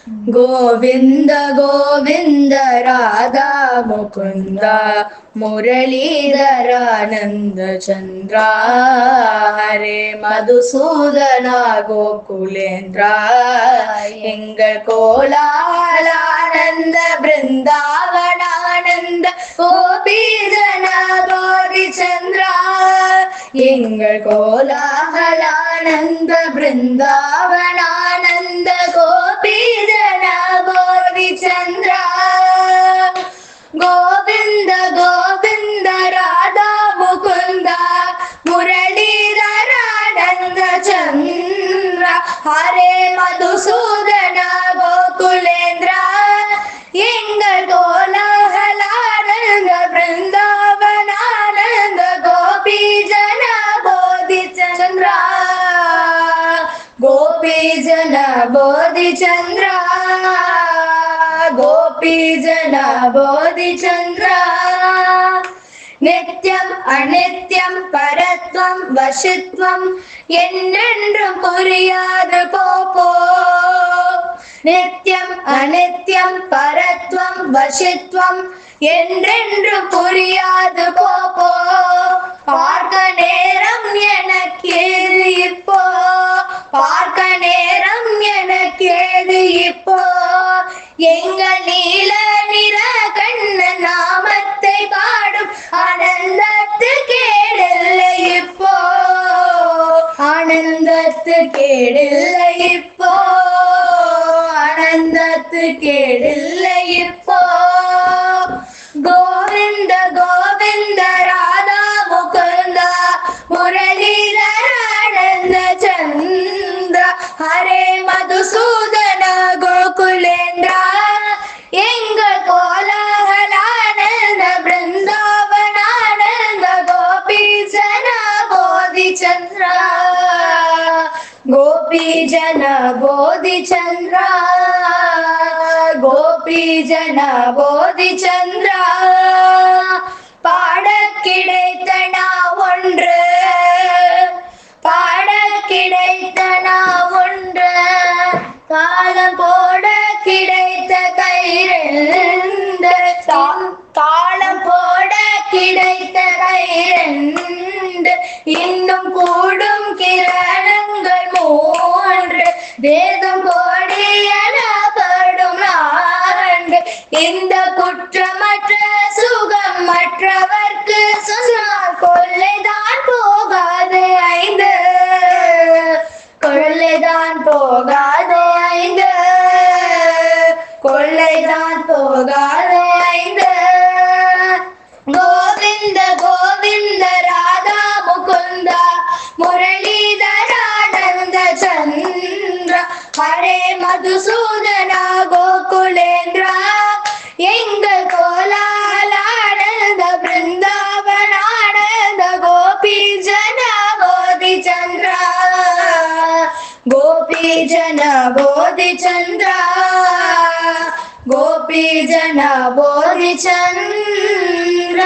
गोविन्द गोविन्द राधा मुकुन्द मुरलीधरानन्द चन्द्रा हरे Madhusudana गोकुलेन्द्रा angle कोलाहलानंद बृंदावनानंद गोपीजन गोपीचन्द्रा angle कोलाहलानंद बृंदावनानंद गोपीजन गोपीचन्द्रा Govind Govind Radha Mukund मुरलीधरानंद चंद्र हरे Madhusudan गोकुलेन्द्र angle कोलाहलानंद बृंदावनानंद गोपी जन बोधि चंद्र गोपी जन बोधि चंद्र गोपी जन बोधि चंद्र नित्यम अनित्यम परत्वम वशित्वम என்னென்றும் புரியாது போப்போ நித்தியம் அனித்யம் பரத்வம் வசித்வம் என்றென்றும் புரியாது போப்போ பார்க்க நேரம் எனக்கேது இப்போ பார்க்க நேரம் எனக்கேது இப்போ எங்கள் நீல நிற கண்ண நாமத்தை பாடும் ஆனந்தத்து கேடில்லை இப்போ ஆனந்தத்து கேடில்லை இப்போ ஆனந்தத்து கேடில்லை இப்போ கோவிந்த கோவிந்த ராதா முகுந்த முரளிதரானந்த சந்திர ஹரே மதுசூதன கோகுலேந்திர எங்கள் கோலாகலானந்த பிருந்தாவனானந்த கோபி ஜன போதி சந்திர गोपी जन बोधि चंद्र गोपी जन बोधि चंद्र பாட கிடைத்தன ஒன்று பாட கிடைத்தன ஒன்று காலம் போட கிடைத்த கைரெண்டு காலம் போட கிடைத்த கைரெண்டு இன்னும் கூடும் கிரணங்கள் மூன்று வேதம் போடியனப்படும் ஆண்டு இந்த குற்றமற்ற சுகம் மற்றவர்க்கு சொன்னால் கொள்ளைதான் போகாது ஐந்து கொள்ளைதான் போகாது ஐந்து கொள்ளைதான் போகாது ஐந்து கோவிந்த கோவிந்த ராதா முகுந்த முரளிதரானந்த சந்திர ஹரே மதுசூதன கோகுலேந்திர எங்கள் கோலாலானந்த பிருந்தாவனானந்த கோபி ஜன போதி சந்திர गोपी जन बोधि चंद्र गोपी जन बोधि चंद्र